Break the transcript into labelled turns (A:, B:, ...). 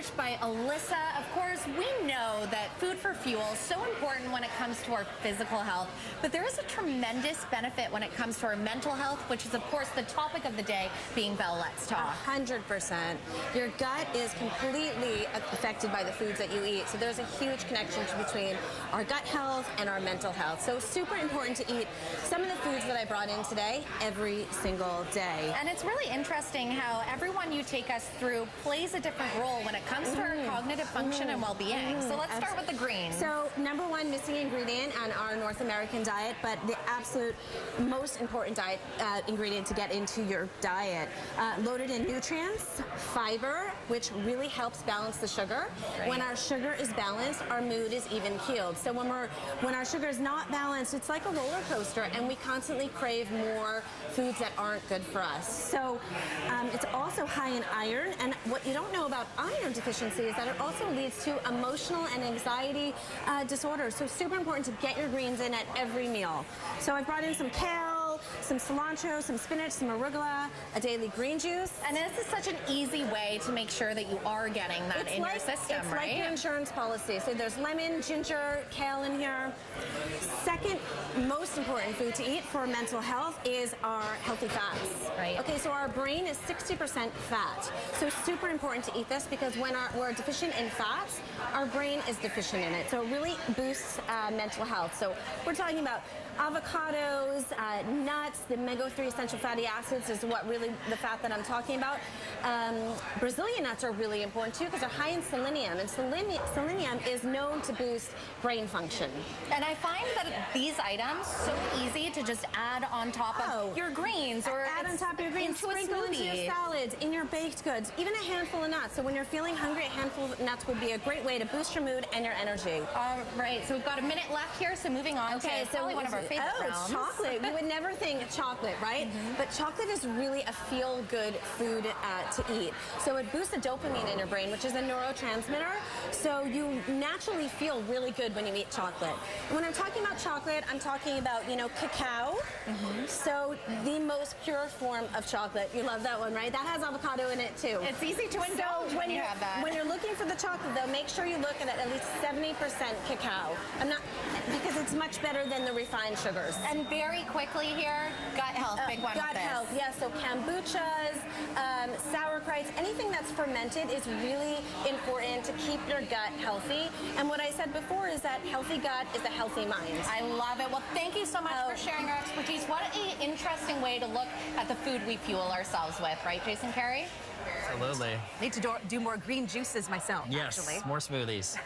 A: research by Alyssa. Of course, we know that food for fuel is so important when it comes to our physical health, but there is a tremendous benefit when it comes to our mental health, which is, of course, the topic of the day being Belle Let's Talk.
B: 100%. Your gut is completely affected by the foods that you eat, so there's a huge connection between our gut health and our mental health. So super important to eat some of the foods that I brought in today every single day.
A: And it's really interesting how everyone you take us through plays a different role when it comes to our cognitive function and well-being. So let's start with the greens.
B: So number one missing ingredient on our North American diet, but the absolute most important diet ingredient to get into your diet. Loaded in nutrients, fiber, which really helps balance the sugar.
A: Right.
B: When our sugar is balanced, our mood is even keeled. So when our sugar is not balanced, it's like a roller coaster, and we constantly crave more foods that aren't good for us. So it's also high in iron, and what you don't know about iron deficiency is that it also leads to emotional and anxiety disorders. So super important to get your greens in at every meal. So I brought in some kale, some cilantro, some spinach, some arugula, a daily green juice.
A: And this is such an easy way to make sure that you are getting that in your system,
B: it's
A: right?
B: Like your insurance policy. So there's lemon, ginger, kale in here. Second most important food to eat for mental health is our healthy fats.
A: Right.
B: Okay, so our brain is 60% fat. So super important to eat this because when we're deficient in fats, our brain is deficient in it. So it really boosts mental health. So we're talking about avocados, nuts, the omega-3 essential fatty acids is what really the fat that I'm talking about. Brazilian nuts are really important too because they're high in selenium, and selenium is known to boost brain function.
A: And I find that these items so easy to just add on top of your greens, or
B: add on top of your greens, sprinkle into your salads, in your baked goods, even a handful of nuts. So when you're feeling hungry, a handful of nuts would be a great way to boost your mood and your energy.
A: All right, so we've got a minute left here, so moving on to probably one of our favorite rounds.
B: Chocolate. You would never think chocolate, right? But chocolate is really a feel-good food to eat. So it boosts the dopamine in your brain, which is a neurotransmitter. So you naturally feel really good when you eat chocolate. And when I'm talking about chocolate, I'm talking about, cacao. So the most pure form of chocolate. You love that one, right? That has avocado in it too.
A: It's easy to indulge when you have that.
B: When you're looking for the chocolate, though, make sure you look at least 70% cacao. Because it's much better than the refined sugars.
A: And very quickly here, gut health, big one.
B: Gut health, yes. So kombuchas, sauerkrauts, anything that's fermented is really important to keep your gut healthy. And what I said before is that healthy gut is a healthy mind.
A: I love it. Well, thank you so much for sharing your expertise. What an interesting way to look at the food we fuel ourselves with, right, Jason Carey?
C: Absolutely.
D: Need to do more green juices myself,
C: yes,
D: actually.
C: more smoothies.